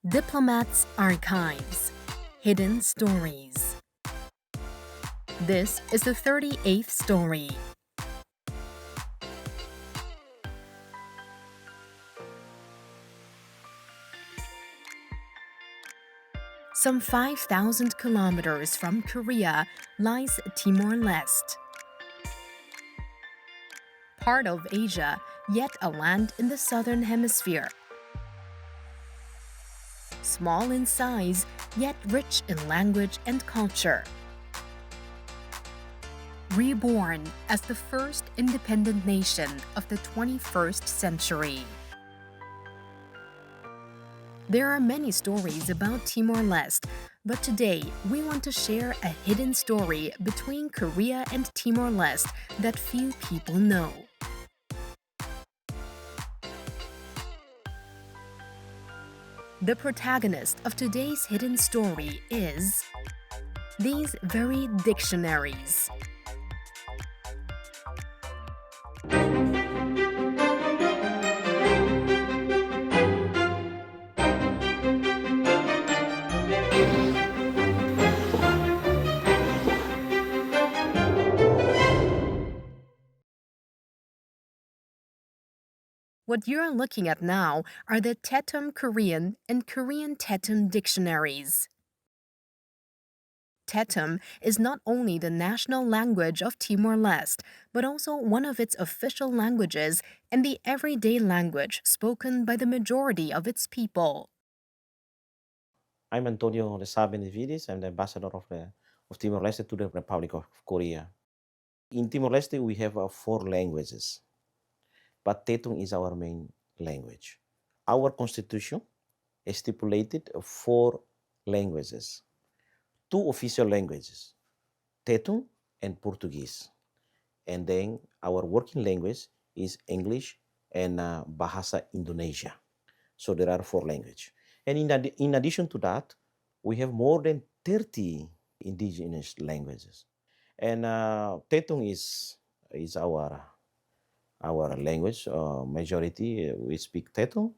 Diplomats' Archives Hidden Stories. This is the 38th story. Some 5,000 kilometers from Korea lies Timor-Leste. Part of Asia, yet a land in the southern hemisphere. Small in size, yet rich in language and culture. Reborn as the first independent nation of the 21st century. There are many stories about Timor-Leste, but today we want to share a hidden story between Korea and Timor-Leste that few people know. The protagonist of today's hidden story is these very dictionaries. What you're looking at now are the Tetum Korean and Korean Tetum dictionaries. Tetum is not only the national language of Timor-Leste, but also one of its official languages and the everyday language spoken by the majority of its people. I'm Antonio Reza Benevides. I'm the ambassador of Timor-Leste to the Republic of Korea. In Timor-Leste, we have 4 languages, but Tetum is our main language. Our constitution stipulated 4 languages, 2 official languages, Tetum and Portuguese. And then our working language is English and Bahasa Indonesia. So there are 4 languages. And in addition to that, we have more than 30 indigenous languages. And Tetum is our language. Majority we speak Tetum.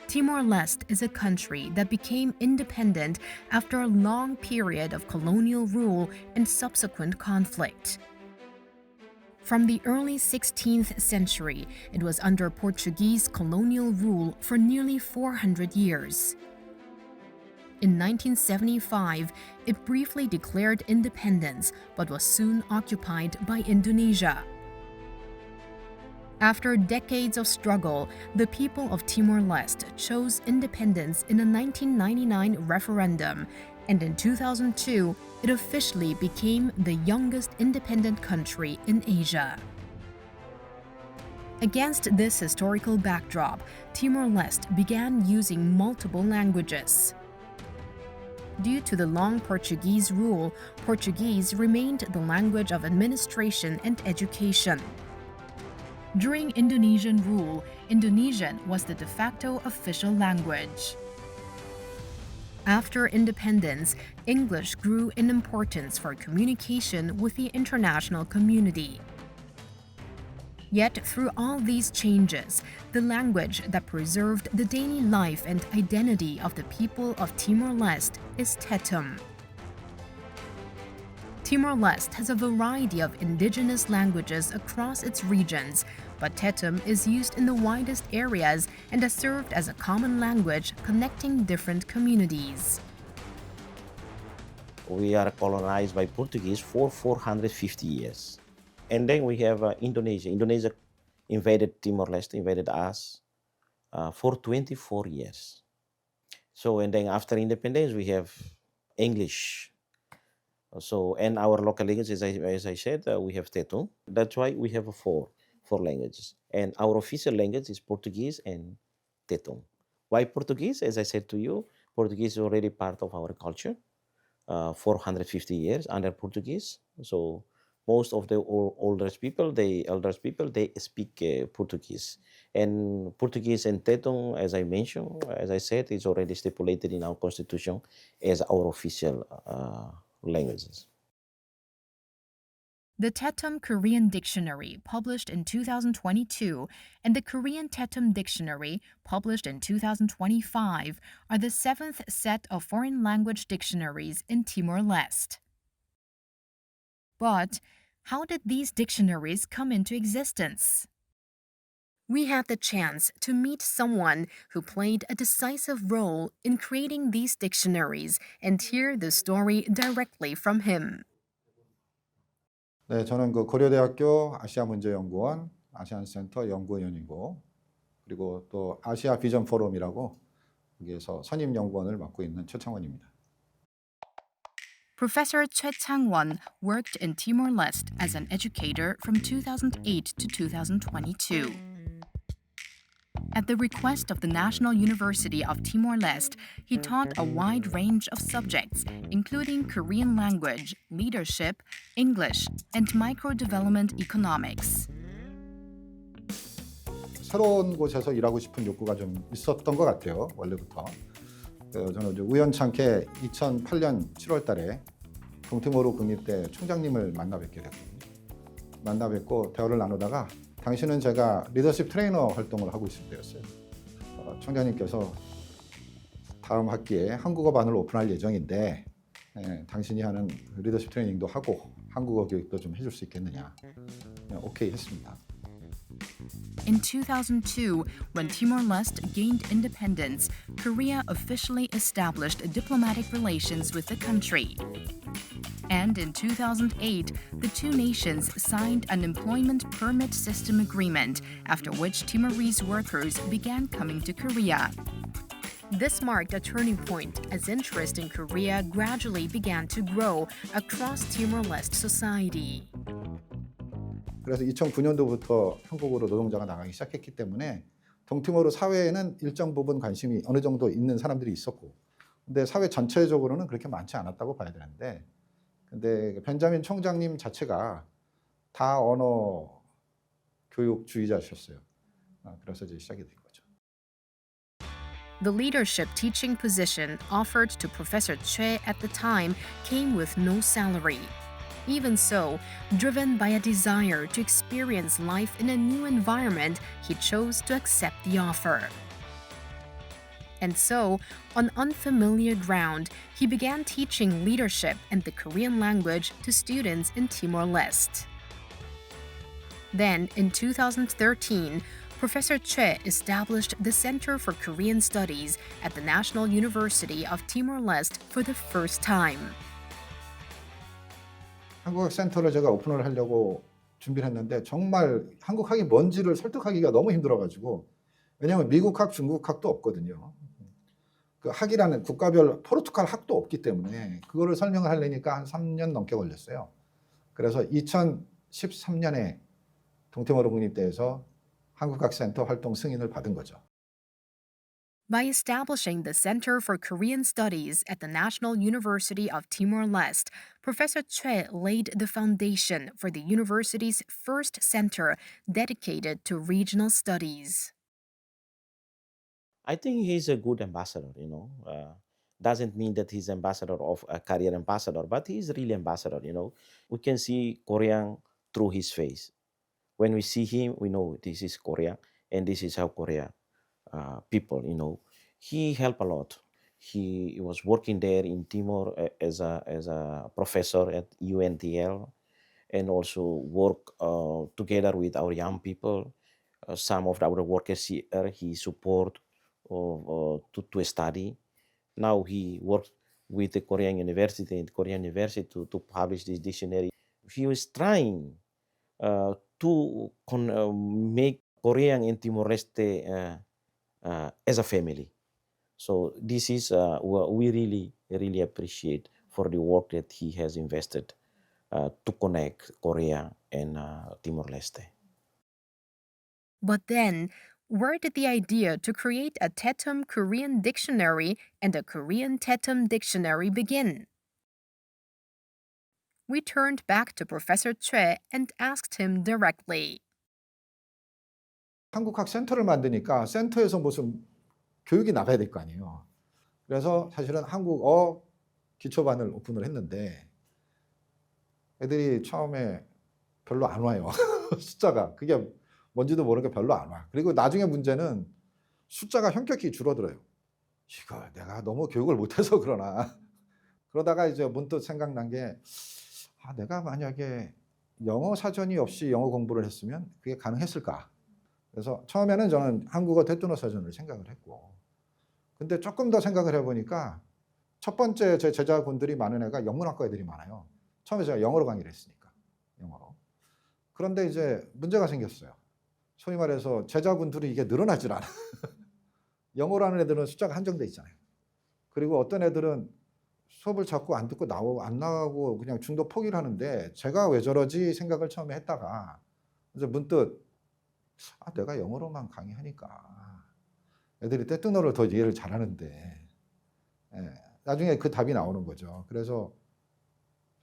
Timor-Leste is a country that became independent after a long period of colonial rule and subsequent conflict. From the early 16th century, it was under Portuguese colonial rule for nearly 400 years. In 1975, it briefly declared independence but was soon occupied by Indonesia. After decades of struggle, the people of Timor-Leste chose independence in a 1999 referendum, and in 2002, it officially became the youngest independent country in Asia. Against this historical backdrop, Timor-Leste began using multiple languages. Due to the long Portuguese rule, Portuguese remained the language of administration and education. During Indonesian rule, Indonesian was the de facto official language. After independence, English grew in importance for communication with the international community. Yet through all these changes, the language that preserved the daily life and identity of the people of Timor-Leste is Tetum. Timor-Leste has a variety of indigenous languages across its regions, but Tetum is used in the widest areas and has served as a common language connecting different communities. We are colonized by Portuguese for 450 years. And then we have Indonesia. Indonesia invaded Timor-Leste, invaded us for 24 years. So, and then after independence, we have English. So, and our local language, as I said, we have Tetum. That's why we have four languages. And our official language is Portuguese and Tetum. Why Portuguese? As I said to you, Portuguese is already part of our culture. 450 years under Portuguese. So most of the elders people, they speak Portuguese. And Portuguese and Tetum, as I mentioned, as I said, is already stipulated in our constitution as our official languages. The Tetum Korean Dictionary, published in 2022, and the Korean Tetum Dictionary, published in 2025, are the seventh set of foreign language dictionaries in Timor-Leste. But how did these dictionaries come into existence? We had the chance to meet someone who played a decisive role in creating these dictionaries and hear the story directly from him. 네, 저는 그 고려대학교 아시아문제연구원 아시안센터 연구위원이고 그리고 또 아시아 비전 포럼이라고 여기에서 선임 연구원을 맡고 있는 최창원입니다. Professor Choi Chang-won worked in Timor-Leste as an educator from 2008 to 2022. At the request of the National University of Timor-Leste, he taught a wide range of subjects, including Korean language, leadership, English, and micro-development economics. 새로운 곳에서 일하고 싶은 욕구가 좀 있었던 것 같아요. 원래부터. 저는 우연찮게 2008년 7월 달에 동티모르 국립대 총장님을 만나 뵙게 됐거든요. 만나 뵙고 대화를 나누다가 당시는 제가 리더십 트레이너 활동을 하고 있을 때였어요. 총장님께서 다음 학기에 한국어 반을 오픈할 예정인데 당신이 하는 리더십 트레이닝도 하고 한국어 교육도 좀 해줄 수 있겠느냐. 오케이 했습니다. In 2002, when Timor-Leste gained independence, Korea officially established diplomatic relations with the country. And in 2008, the two nations signed an employment permit system agreement, after which Timorese workers began coming to Korea. This marked a turning point as interest in Korea gradually began to grow across Timor-Leste society. 그래서 2009년도부터 한국으로 노동자가 나가기 시작했기 때문에 동티모르 사회에는 일정 부분 관심이 어느 정도 있는 사람들이 있었고 근데 사회 전체적으로는 그렇게 많지 않았다고 봐야 되는데 근데 벤자민 총장님 자체가 다 언어 교육주의자셨어요. 그래서 이제 시작이 된 거죠. The leadership teaching position offered to Professor Choi at the time came with no salary. Even so, driven by a desire to experience life in a new environment, he chose to accept the offer. And so, on unfamiliar ground, he began teaching leadership and the Korean language to students in Timor-Leste. Then, in 2013, Professor Choi established the Center for Korean Studies at the National University of Timor-Leste for the first time. 한국학 센터를 제가 오픈을 하려고 준비를 했는데 정말 한국학이 뭔지를 설득하기가 너무 힘들어가지고 왜냐하면 미국학, 중국학도 없거든요. 그 학이라는 국가별 포르투갈 학도 없기 때문에 그거를 설명을 하려니까 한 3년 넘게 걸렸어요. 그래서 2013년에 동티모르 국립대에서 한국학 센터 활동 승인을 받은 거죠. By establishing the Center for Korean Studies at the National University of Timor-Leste, Professor Choi laid the foundation for the university's first center dedicated to regional studies. I think he's a good ambassador, doesn't mean that he's ambassador of a career ambassador, but he's really ambassador. We can see Korean through his face. When we see him, we know this is Korea and this is how Korea people, he helped a lot. He was working there in Timor as a professor at UNTL and also work together with our young people. Some of our workers here, he support to study. Now he works with the Korean University and Korean University to publish this dictionary. He was trying to make Korean and Timor-Leste as a family. So this is what we really appreciate for the work that he has invested to connect Korea and Timor-Leste. But then, where did the idea to create a Tetum Korean dictionary and a Korean Tetum dictionary begin? We turned back to Professor Choi and asked him directly. 한국학 센터를 만드니까 센터에서 무슨 교육이 나가야 될 거 아니에요. 그래서 사실은 한국어 기초반을 오픈을 했는데 애들이 처음에 별로 안 와요. 숫자가. 그게 뭔지도 모르니까 별로 안 와. 그리고 나중에 문제는 숫자가 현격히 줄어들어요. 이거 내가 너무 교육을 못해서 그러나. 그러다가 이제 문득 생각난 게 내가 만약에 영어 사전이 없이 영어 공부를 했으면 그게 가능했을까? 그래서 처음에는 저는 한국어 떼뚜노 사전을 생각을 했고, 근데 조금 더 생각을 해보니까 첫 번째 제 제자분들이 많은 애가 영문학과 애들이 많아요. 처음에 제가 영어로 강의를 했으니까, 영어로. 그런데 이제 문제가 생겼어요. 소위 말해서 제자분들이 이게 늘어나질 않아. 영어로 하는 애들은 숫자가 한정돼 있잖아요. 그리고 어떤 애들은 수업을 자꾸 안 듣고 안 나가고 그냥 중도 포기를 하는데 제가 왜 저러지 생각을 처음에 했다가 이제 문득 내가 영어로만 강의하니까 애들이 떼뚜노를 더 이해를 잘하는데, 나중에 그 답이 나오는 거죠. 그래서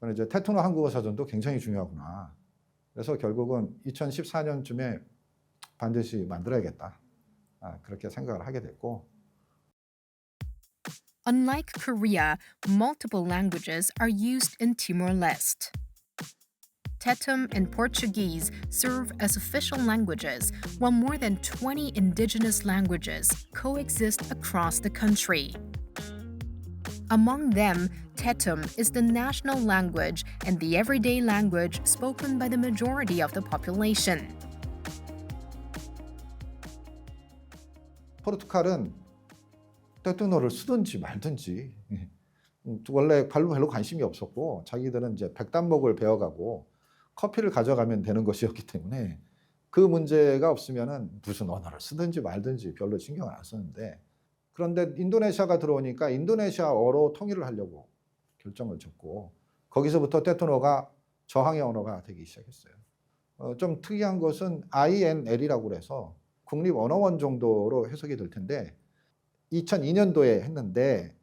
저는 이제 떼뚜노 한국어 사전도 굉장히 중요하구나. 그래서 결국은 2014년쯤에 반드시 만들어야겠다. 그렇게 생각을 하게 됐고. Unlike Korea, multiple languages are used in Timor-Leste. Tetum and Portuguese serve as official languages, while more than 20 indigenous languages coexist across the country. Among them, Tetum is the national language and the everyday language spoken by the majority of the population. 포르투갈은 떼뚜노를 쓰든지 말든지 원래 별로 관심이 없었고, 자기들은 이제 백단목을 배워가고 커피를 가져가면 되는 것이었기 때문에 그 문제가 없으면은 무슨 언어를 쓰든지 말든지 별로 신경을 안 썼는데, 그런데 인도네시아가 들어오니까 인도네시아어로 통일을 하려고 결정을 졌고, 거기서부터 떼뚜노가 저항의 언어가 되기 시작했어요. 좀 특이한 것은 INL이라고 그래서 국립언어원 정도로 해석이 될 텐데 2002년도에 했는데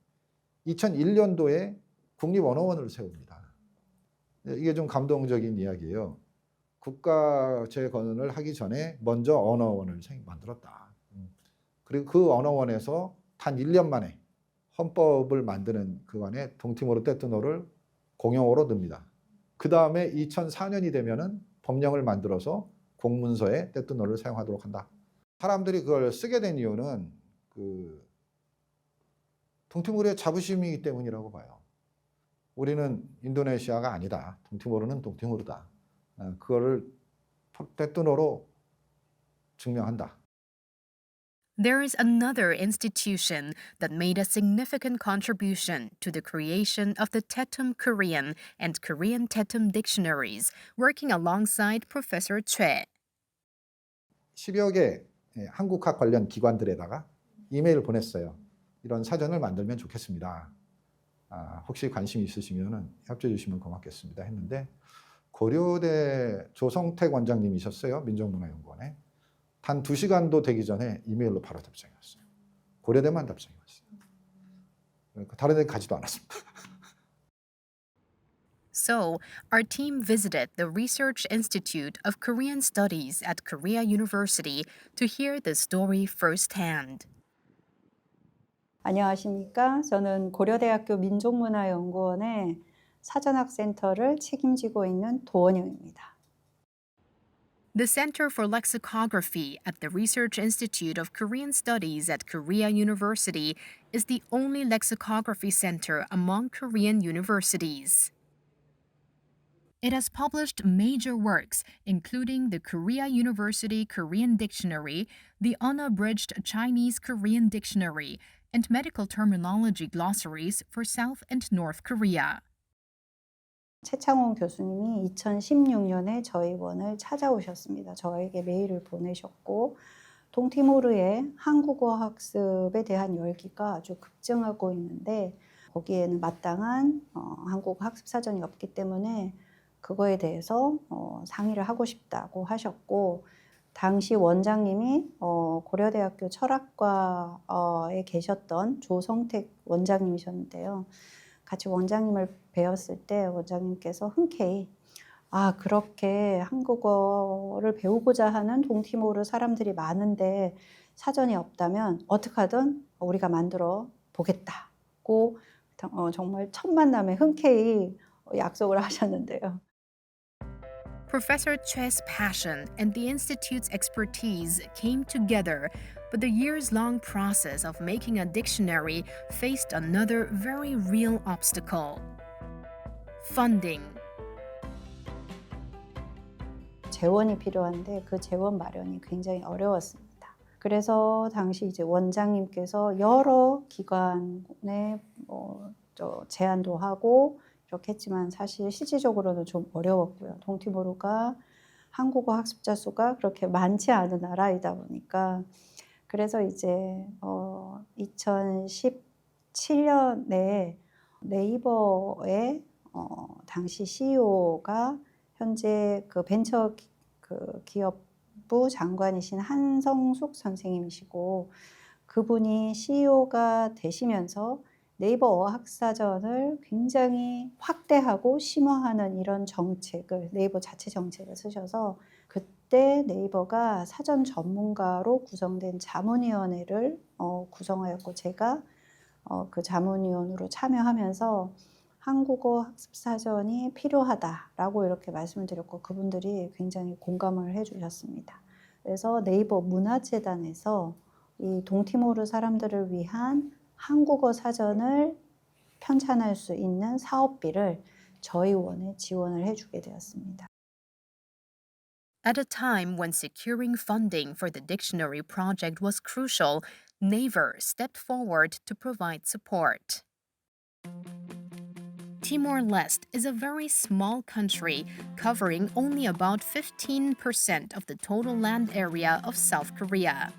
2001년도에 국립언어원을 세웁니다. 이게 좀 감동적인 이야기예요. 국가 재건을 하기 전에 먼저 언어원을 만들었다. 그리고 그 언어원에서 단 1년 만에 헌법을 만드는 그간에 동티모르 떼뚜노를 공용어로 넣습니다. 그 다음에 2004년이 되면은 법령을 만들어서 공문서에 떼뚜노를 사용하도록 한다. 사람들이 그걸 쓰게 된 이유는 동티모르의 자부심이기 때문이라고 봐요. 우리는 인도네시아가 아니다. 동티모르는 동티모르다. 그거를 떼뚜노로 증명한다. There is another institution that made a significant contribution to the creation of the Tetum Korean and Korean Tetum dictionaries, working alongside Professor Choi. 10여 개 한국학 관련 기관들에다가 이메일을 보냈어요. 이런 사전을 만들면 좋겠습니다. 혹시 관심 있으시면 협조해 주시면 고맙겠습니다 했는데, 고려대 조성택 원장님이셨어요. 민족문화연구원에. 단 2시간도 되기 전에 이메일로 바로 답장이 왔어요. 고려대만 답장이 왔어요. 다른 데 가지도 않았습니다. So, our team visited the Research Institute of Korean Studies at Korea University to hear the story firsthand. 안녕하십니까. 저는 고려대학교 민족문화연구원의 사전학센터를 책임지고 있는 도원영입니다. The Center for Lexicography at the Research Institute of Korean Studies at Korea University is the only lexicography center among Korean universities. It has published major works, including the Korea University Korean Dictionary, the Unabridged Chinese Korean Dictionary, and medical terminology glossaries for South and North Korea. 최창원 교수님이 2016년에 저희 원을 찾아오셨습니다. 저에게 메일을 보내셨고, 동티모르의 한국어 학습에 대한 열기가 아주 급증하고 있는데 거기에는 마땅한 한국어 학습 사전이 없기 때문에 그거에 대해서 상의를 하고 싶다고 하셨고, 당시 원장님이 고려대학교 철학과에 계셨던 조성택 원장님이셨는데요. 같이 원장님을 배웠을 때 원장님께서 흔쾌히 그렇게 한국어를 배우고자 하는 동티모르 사람들이 많은데 사전이 없다면 어떻게 하든 우리가 만들어 보겠다고 정말 첫 만남에 흔쾌히 약속을 하셨는데요. Professor Che's passion and the Institute's expertise came together, but the years-long process of making a dictionary faced another very real obstacle: funding. 재원이 필요한데 그 재원 마련이 굉장히 어려웠습니다. 그래서 당시 이제 원장님께서 여러 기관에 제안도 하고 이렇게 했지만 사실 실질적으로는 좀 어려웠고요. 동티모르가 한국어 학습자 수가 그렇게 많지 않은 나라이다 보니까 그래서 이제 2017년에 네이버의 당시 CEO가 현재 그 벤처 기업부 장관이신 한성숙 선생님이시고 그분이 CEO가 되시면서 네이버 어학사전을 굉장히 확대하고 심화하는 이런 정책을 네이버 자체 정책을 쓰셔서 그때 네이버가 사전 전문가로 구성된 자문위원회를 구성하였고 제가 그 자문위원으로 참여하면서 한국어 학습사전이 필요하다라고 이렇게 말씀을 드렸고 그분들이 굉장히 공감을 해주셨습니다. 그래서 네이버 문화재단에서 이 동티모르 사람들을 위한 한국어 사전을 편찬할 수 있는 사업비를 저희 원에 지원을 해주게 되었습니다. At a time when securing funding for the dictionary project was crucial, Naver stepped forward to provide support. Timor-Leste is a very small country covering only about 15% of the total land area of South Korea.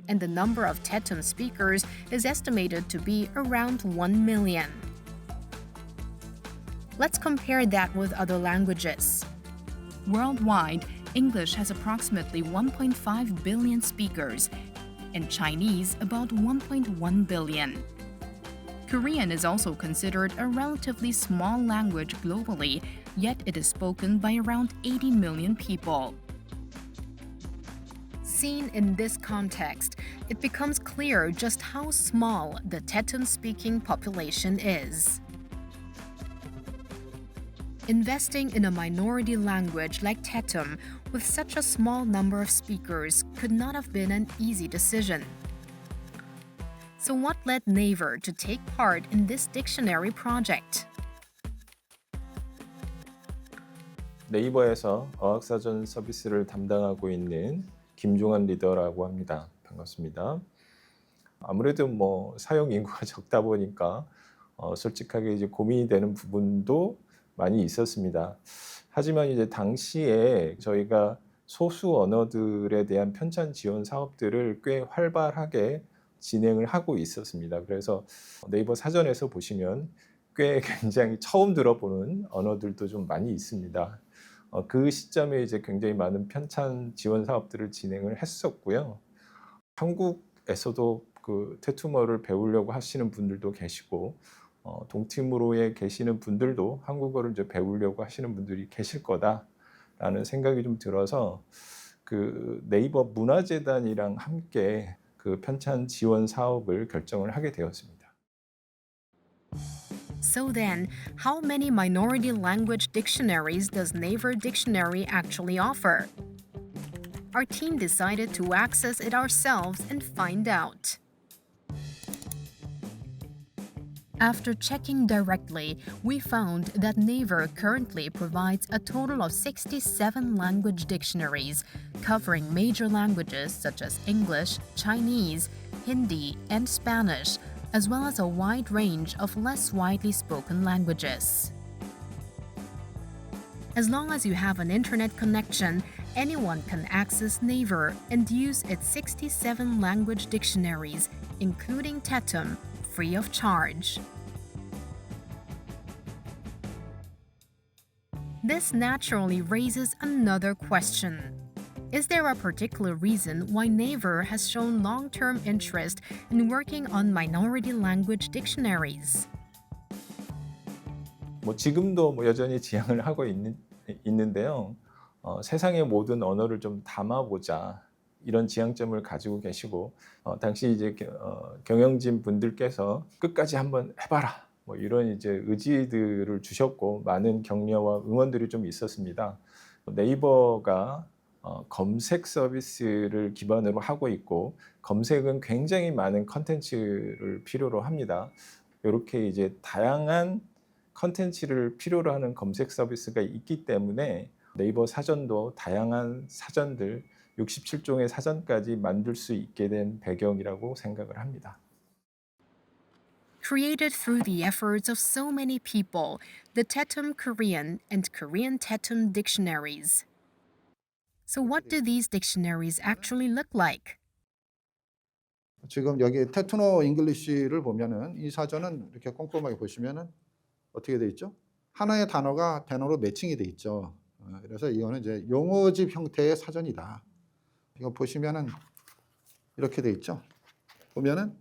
And the number of Tetum speakers is estimated to be around 1 million. Let's compare that with other languages. Worldwide, English has approximately 1.5 billion speakers, and Chinese about 1.1 billion. Korean is also considered a relatively small language globally, yet it is spoken by around 80 million people. Seen in this context, it becomes clear just how small the Tetum-speaking population is. Investing in a minority language like Tetum with such a small number of speakers could not have been an easy decision. So what led Naver to take part in this dictionary project? 네이버에서 어학사전 서비스를 담당하고 있는 김종환 리더라고 합니다. 반갑습니다. 아무래도 사용 인구가 적다 보니까 솔직하게 이제 고민이 되는 부분도 많이 있었습니다. 하지만 이제 당시에 저희가 소수 언어들에 대한 편찬 지원 사업들을 꽤 활발하게 진행을 하고 있었습니다. 그래서 네이버 사전에서 보시면 꽤 굉장히 처음 들어보는 언어들도 좀 많이 있습니다. 그 시점에 이제 굉장히 많은 편찬 지원 사업들을 진행을 했었고요. 한국에서도 그 테투머를 배우려고 하시는 분들도 계시고, 동티모르에 계시는 분들도 한국어를 이제 배우려고 하시는 분들이 계실 거다라는 생각이 좀 들어서 그 네이버 문화재단이랑 함께 그 편찬 지원 사업을 결정을 하게 되었습니다. So then, how many minority language dictionaries does Naver Dictionary actually offer? Our team decided to access it ourselves and find out. After checking directly, we found that Naver currently provides a total of 67 language dictionaries, covering major languages such as English, Chinese, Hindi, and Spanish, as well as a wide range of less widely spoken languages. As long as you have an internet connection, anyone can access Naver and use its 67 language dictionaries, including Tetum, free of charge. This naturally raises another question. Is there a particular reason why Naver has shown long-term interest in working on minority language dictionaries? 지금도 여전히 지향을 하고 있는데요. 세상의 모든 언어를 좀 담아보자 이런 지향점을 가지고 계시고 당시 이제 경영진 분들께서 끝까지 한번 해봐라 이런 이제 의지들을 주셨고 많은 격려와 응원들이 좀 있었습니다. 네이버가 검색 서비스를 기반으로 하고 있고 검색은 굉장히 많은 컨텐츠를 필요로 합니다. 이렇게 이제 다양한 컨텐츠를 필요로 하는 검색 서비스가 있기 때문에 네이버 사전도 다양한 사전들 67종의 사전까지 만들 수 있게 된 배경이라고 생각을 합니다. Created through the efforts of so many people, the Tetum Korean and Korean Tetum dictionaries. So, what do these dictionaries actually look like? 지금 여기 테투노 잉글리시를 보면은 이 사전은 이렇게 꼼꼼하게 보시면은 어떻게 돼 있죠? 하나의 단어로 매칭이 돼 있죠. 그래서 이거는 이제 용어집 형태의 사전이다. 이거 보시면은 이렇게 돼 있죠. 보면은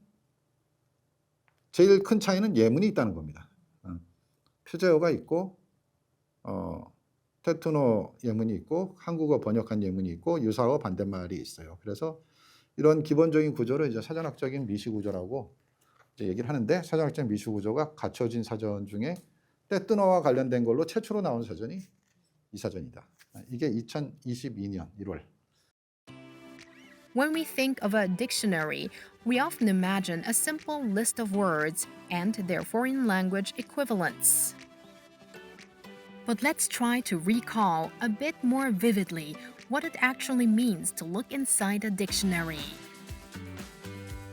제일 큰 차이는 예문이 있다는 겁니다. 표제어가 있고 테투노 예문이 있고 한국어 번역한 예문이 있고 유사어 반대말이 있어요. 그래서 이런 기본적인 구조를 이제 사전학적인 미시 구조라고 이제 얘기를 하는데 사전학적인 미시 구조가 갖춰진 사전 중에 테투노와 관련된 걸로 최초로 나온 사전이 이 사전이다. 이게 2022년 1월. When we think of a dictionary, we often imagine a simple list of words and their foreign language equivalents. But let's try to recall a bit more vividly what it actually means to look inside a dictionary.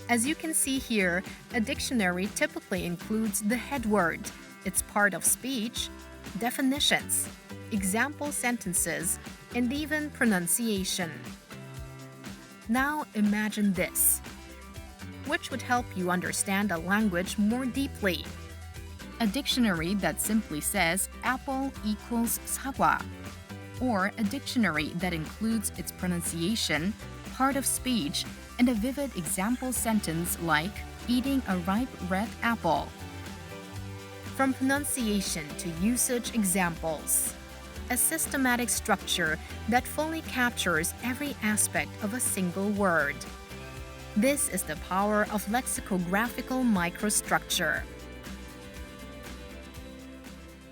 As you can see here, a dictionary typically includes the head word, its part of speech, definitions, example sentences, and even pronunciation. Now imagine this, which would help you understand a language more deeply. A dictionary that simply says apple equals 사과, or a dictionary that includes its pronunciation, part of speech, and a vivid example sentence like eating a ripe red apple. From pronunciation to usage examples, a systematic structure that fully captures every aspect of a single word. This is the power of lexicographical microstructure.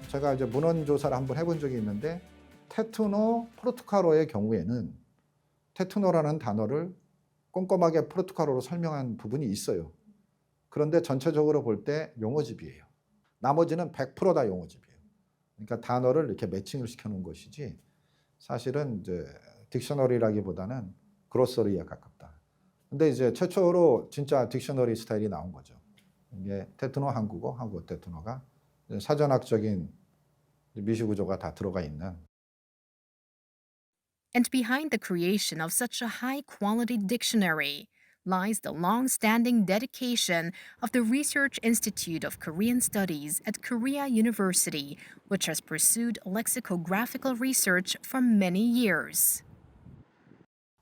제가 이제 문헌 조사를 한번 해본 적이 있는데 테투노 포르투갈어의 경우에는 테투노라는 단어를 꼼꼼하게 포르투갈어로 설명한 부분이 있어요. 그런데 전체적으로 볼 때 용어집이에요. 나머지는 100%다 용어집이에요. 그러니까 단어를 이렇게 매칭을 시켜놓은 것이지 사실은 이제 딕셔너리라기보다는 그로서리에 가깝다. 근데 이제 최초로 진짜 딕셔너리 스타일이 나온 거죠. 이게 테투노 한국어, 한국어 테투노가 사전학적인 미시 구조가 다 들어가 있는. And behind the creation of such a high-quality dictionary lies the long-standing dedication of the Research Institute of Korean Studies at Korea University, which has pursued lexicographical research for many years.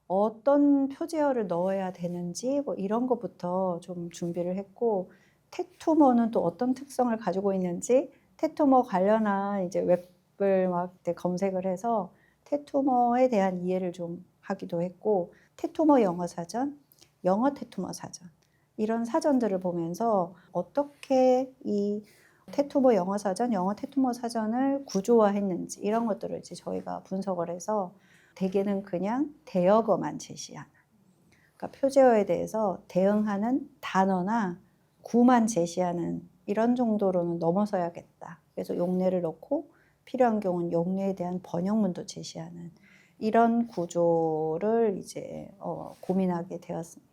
어떤 표제어를 넣어야 되는지 뭐 이런 것부터 좀 준비를 했고 테투머는 또 어떤 특성을 가지고 있는지 테투머 관련한 이제 웹을 막 검색을 해서 테투머에 대한 이해를 좀 하기도 했고 테투머 영어 사전, 영어 테투머 사전 이런 사전들을 보면서 어떻게 이 테투머 영어 사전, 영어 테투머 사전을 구조화했는지 이런 것들을 이제 저희가 분석을 해서 대개는 그냥 대역어만 제시하는 그러니까 표제어에 대해서 대응하는 단어나 구만 제시하는 이런 정도로는 넘어서야겠다. 그래서 용례를 넣고 필요한 경우는 용례에 대한 번역문도 제시하는 이런 구조를 이제 고민하게 되었습니다.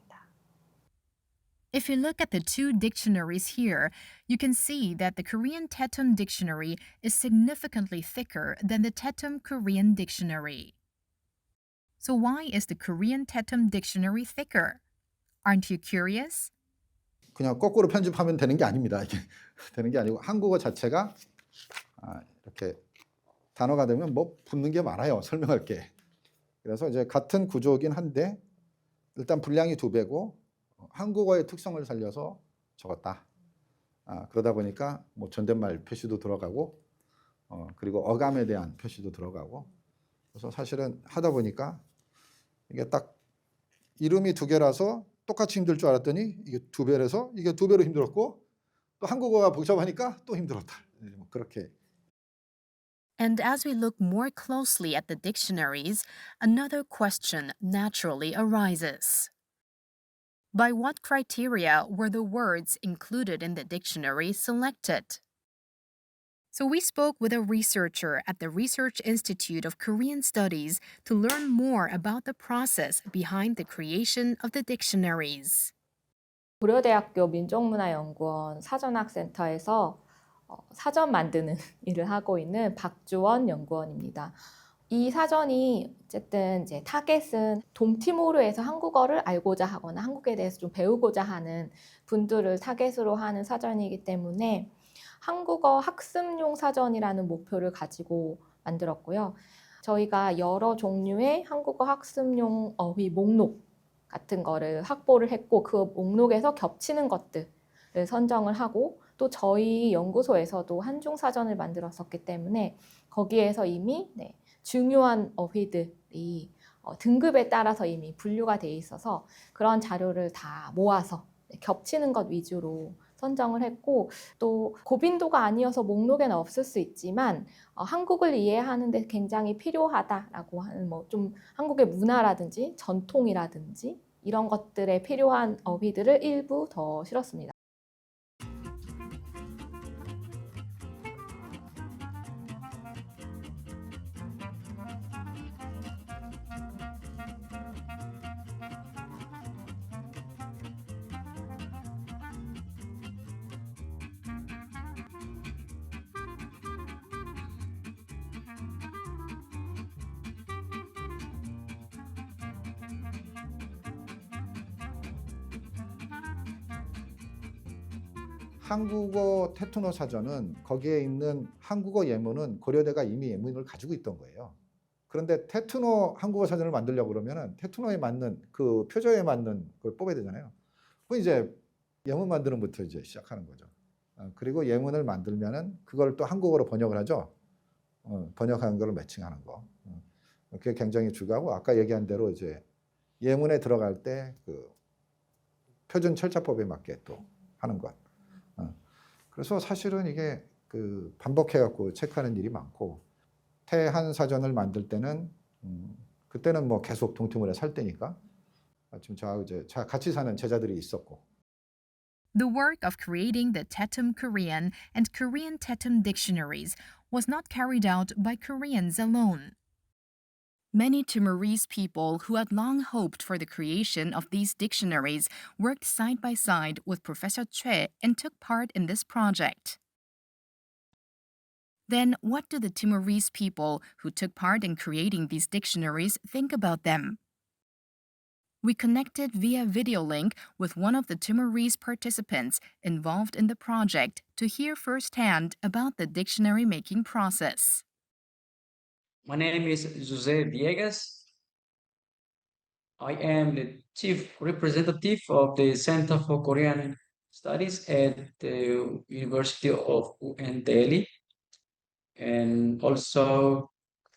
If you look at the two dictionaries here, you can see that the Korean Tetum Dictionary is significantly thicker than the Tetum Korean Dictionary. So why is the Korean Tetum Dictionary thicker? Aren't you curious? 그냥 거꾸로 편집하면 되는 게 아닙니다. 이게 되는 게 아니고 한국어 자체가 이렇게 단어가 되면 뭐 붙는 게 많아요. 설명할 게. 그래서 이제 같은 구조이긴 한데 일단 분량이 2배고 한국어의 특성을 살려서 적었다. 그러다 보니까 뭐 존댓말 표시도 들어가고 그리고 어감에 대한 표시도 들어가고 그래서 사실은 하다 보니까 이게 딱 이름이 2개라서 똑같이 힘들 줄 알았더니 이게 2배라서 이게 2배로 힘들었고 또 한국어가 복잡하니까 또 힘들었다. 그렇게. And as we look more closely at the dictionaries, another question naturally arises. By what criteria were the words included in the dictionary selected? So we spoke with a researcher at the Research Institute of Korean Studies to learn more about the process behind the creation of the dictionaries. 고려대학교 민족문화연구원 사전학센터에서 사전 만드는 일을 하고 있는 박주원 연구원입니다. 이 사전이 어쨌든 이제 타겟은 동티모르에서 한국어를 알고자 하거나 한국에 대해서 좀 배우고자 하는 분들을 타겟으로 하는 사전이기 때문에 한국어 학습용 사전이라는 목표를 가지고 만들었고요. 저희가 여러 종류의 한국어 학습용 어휘 목록 같은 거를 확보를 했고 그 목록에서 겹치는 것들을 선정을 하고 또 저희 연구소에서도 한중 사전을 만들었었기 때문에 거기에서 이미 중요한 어휘들이 등급에 따라서 이미 분류가 돼 있어서 그런 자료를 다 모아서 겹치는 것 위주로 선정을 했고 또 고빈도가 아니어서 목록에는 없을 수 있지만 한국을 이해하는 데 굉장히 필요하다라고 하는 뭐 좀 한국의 문화라든지 전통이라든지 이런 것들에 필요한 어휘들을 일부 더 실었습니다. 한국어 테투노 사전은 거기에 있는 한국어 예문은 고려대가 이미 예문을 가지고 있던 거예요. 그런데 테투노 한국어 사전을 만들려고 그러면은 테투노에 맞는 그 표저에 맞는 걸 뽑아야 되잖아요. 그 이제 예문 만드는 부터 이제 시작하는 거죠. 그리고 예문을 만들면은 그걸 또 한국어로 번역을 하죠. 번역한 걸 매칭하는 거. 그게 굉장히 중요하고 아까 얘기한 대로 이제 예문에 들어갈 때 그 표준 철자법에 맞게 또 하는 것. 그래서 사실은 이게 그 반복해갖고 체크하는 일이 많고 태한 사전을 만들 때는 그때는 뭐 계속 동티모르에 살 때니까 지금 저하고 이제 같이 사는 제자들이 있었고. The work of creating the Tetum Korean and Korean Tetum dictionaries was not carried out by Koreans alone. Many Timorese people who had long hoped for the creation of these dictionaries worked side by side with Professor Choi and took part in this project. Then, what do the Timorese people who took part in creating these dictionaries think about them? We connected via video link with one of the Timorese participants involved in the project to hear firsthand about the dictionary making process. My name is Jose Viegas. I am the chief representative of the Center for Korean Studies at the University of UNT Delhi. And also,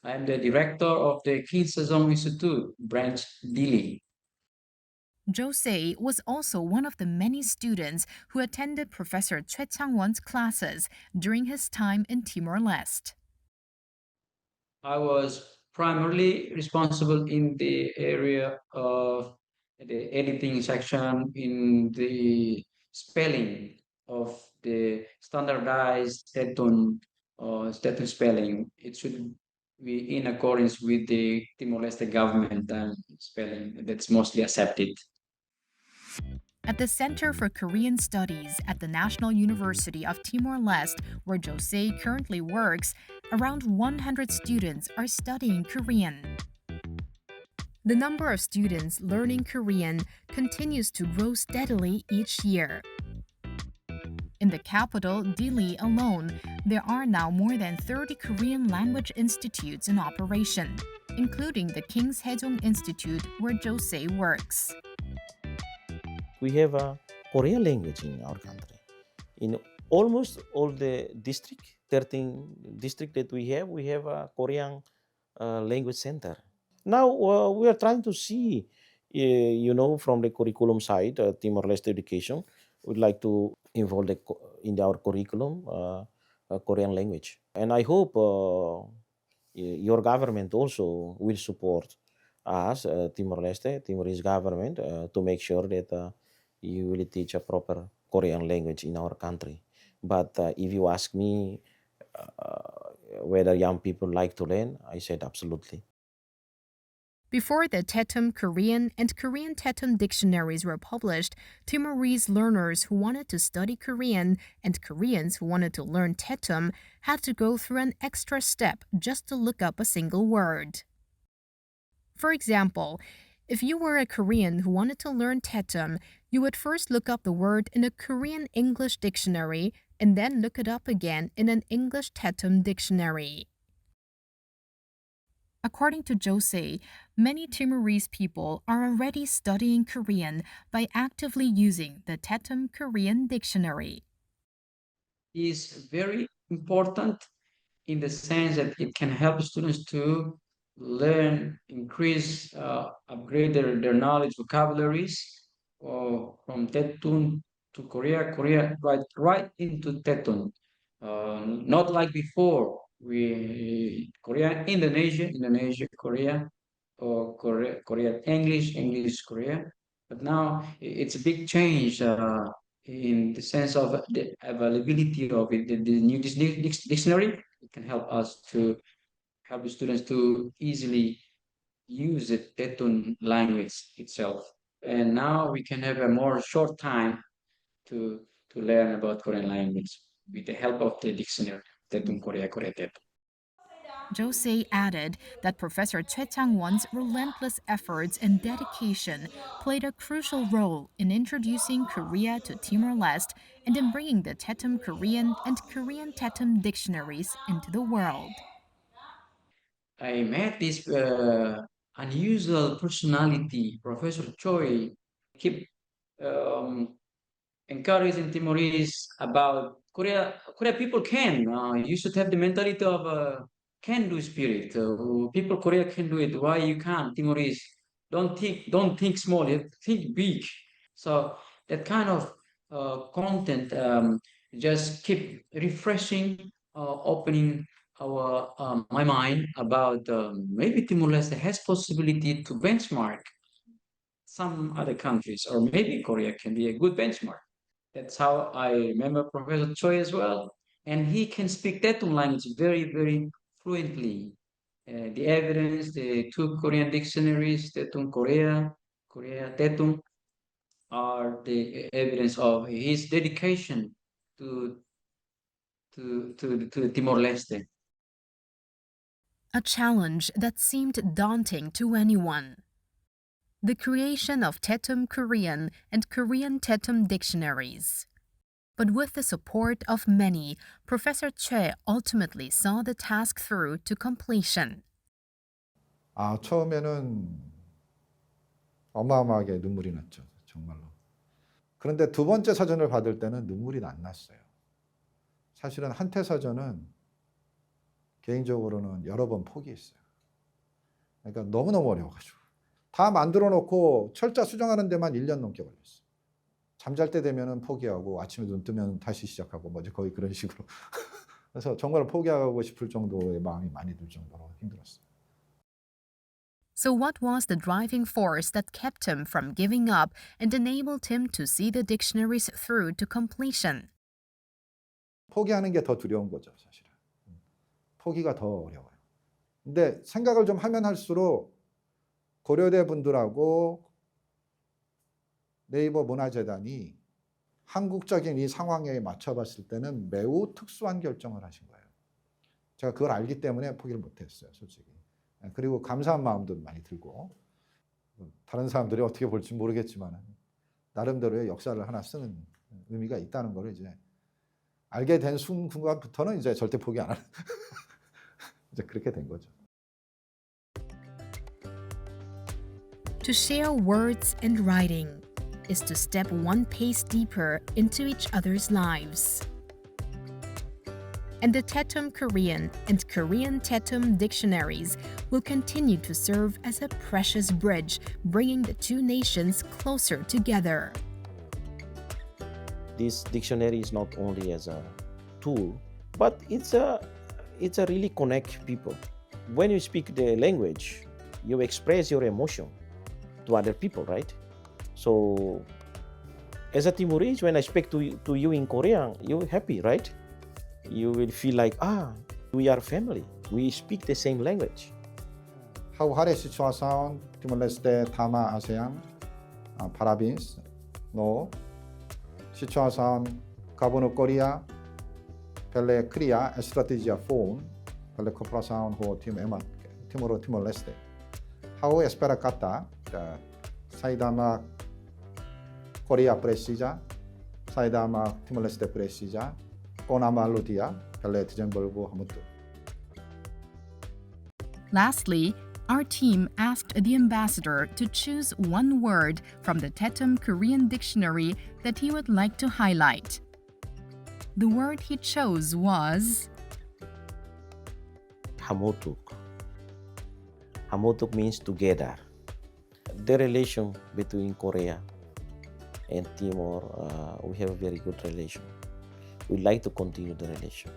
I am the director of the King Sejong Institute, branch Delhi. Jose was also one of the many students who attended Professor Choi Chang-won's classes during his time in Timor-Leste. I was primarily responsible in the area of the editing section in the spelling of the standardized Teton spelling. It should be in accordance with the Timor-Leste government spelling that's mostly accepted. At the Center for Korean Studies at the National University of Timor-Leste, where Jose currently works, around 100 students are studying Korean. The number of students learning Korean continues to grow steadily each year. In the capital, Dili alone, there are now more than 30 Korean language institutes in operation, including the King Sejong Institute where Jose works. We have a Korean language in our country. In almost all the 13 district that we have a Korean language center. Now we are trying to see, from the curriculum side, Timor-Leste education, we'd like to involve in our curriculum Korean language. And I hope your government also will support us, Timor-Leste, Timorese government, to make sure that you will teach a proper Korean language in our country. But if you ask me whether young people like to learn, I said absolutely. Before the Tetum Korean and Korean Tetum dictionaries were published, Timorese learners who wanted to study Korean and Koreans who wanted to learn Tetum had to go through an extra step just to look up a single word. For example, if you were a Korean who wanted to learn Tetum, you would first look up the word in a Korean English dictionary and then look it up again in an English Tetum dictionary. According to Jose, many Timorese people are already studying Korean by actively using the Tetum Korean dictionary. Is very important in the sense that it can help students to learn, increase, upgrade their knowledge, vocabularies, from Tetun to Korea right into Tetun. Not like before, Korea, Indonesia, Korea, or Korea, English, Korea. But now it's a big change in the sense of the availability of it. The new dictionary, it can help us to help the students to easily use the Tetun language itself. And now we can have a more short time to learn about Korean language with the help of the dictionary, Tetun Korea, Korea Tetun. Jose added that Professor Choi Chang-won's relentless efforts and dedication played a crucial role in introducing Korea to Timor-Leste and in bringing the Tetum Korean and Korean Tetum dictionaries into the world. I met this unusual personality, Professor Choi. Keep encouraging Timorese about Korea. Korea people can. You should have the mentality of a can-do spirit. People Korea can do it. Why you can't? Timorese, don't think small. You think big. So that kind of content just keep refreshing, opening my mind about maybe Timor-Leste has possibility to benchmark some other countries, or maybe Korea can be a good benchmark. That's how I remember Professor Choi as well. And he can speak Tetum language very, very fluently. The evidence, the two Korean dictionaries, Tetum Korea, Korea Tetum, are the evidence of his dedication to Timor-Leste. A challenge that seemed daunting to anyone. The creation of Tetum Korean and Korean Tetum dictionaries. But with the support of many, Professor Choi ultimately saw the task through to completion. 처음에는 어마어마하게 눈물이 났죠. 정말로. 그런데 두 번째 사전을 받을 때는 눈물이 안 났어요. 사실은 한태 사전은 개인적으로는 여러 번 포기했어요. 그러니까 너무너무 어려워가지고. 다 만들어 놓고 철자 수정하는 데만 1년 넘게 걸렸어요. 잠잘 때 되면은 포기하고 아침에 눈 뜨면 다시 시작하고 뭐 거의 그런 식으로. 그래서 정말 포기하고 싶을 정도의 마음이 많이 들 정도로 힘들었어요. So what was the driving force that kept him from giving up and enabled him to see the dictionaries through to completion? 포기하는 게 더 두려운 거죠, 사실은. 포기가 더 어려워요. 근데 생각을 좀 하면 할수록 고려대 분들하고 네이버 문화재단이 한국적인 이 상황에 맞춰봤을 때는 매우 특수한 결정을 하신 거예요. 제가 그걸 알기 때문에 포기를 못했어요, 솔직히. 그리고 감사한 마음도 많이 들고, 다른 사람들이 어떻게 볼지 모르겠지만 나름대로의 역사를 하나 쓰는 의미가 있다는 걸 이제 알게 된 순간부터는 이제 절대 포기 안 하는 이제 그렇게 된 거죠. To share words and writing is to step one pace deeper into each other's lives. And the Tetum Korean and Korean Tetum dictionaries will continue to serve as a precious bridge, bringing the two nations closer together. This dictionary is not only as a tool, but it's a really connect people. When you speak the language, you express your emotion to other people, right? So as a Timorese, when I speak to you in Korean, you're happy, right? You will feel like, we are family. We speak the same language. How hari situation Timor-Leste tama ASEAN parabéns no situation Governo Korea pela criar estratégia phone pela cooperação com Timor-Leste. How espera kata saidama Korea precisa, saidama Timor-Leste precisa, konama lutia pela desenvolver hamutu. Lastly, our team asked the ambassador to choose one word from the Tetum Korean dictionary that he would like to highlight. The word he chose was Hamotuk. Hamotuk means together. The relation between Korea and Timor, we have a very good relation. We like to continue the relation.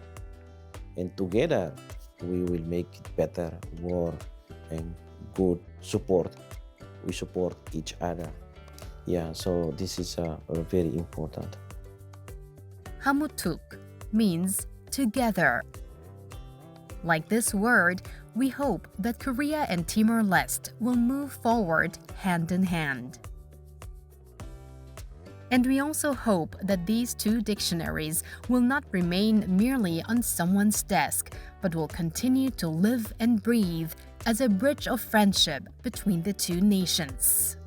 And together, we will make it better, more and good support. We support each other. Yeah, so this is very important. Hamutuk means together. Like this word, we hope that Korea and Timor-Leste will move forward hand in hand. And we also hope that these two dictionaries will not remain merely on someone's desk, but will continue to live and breathe as a bridge of friendship between the two nations.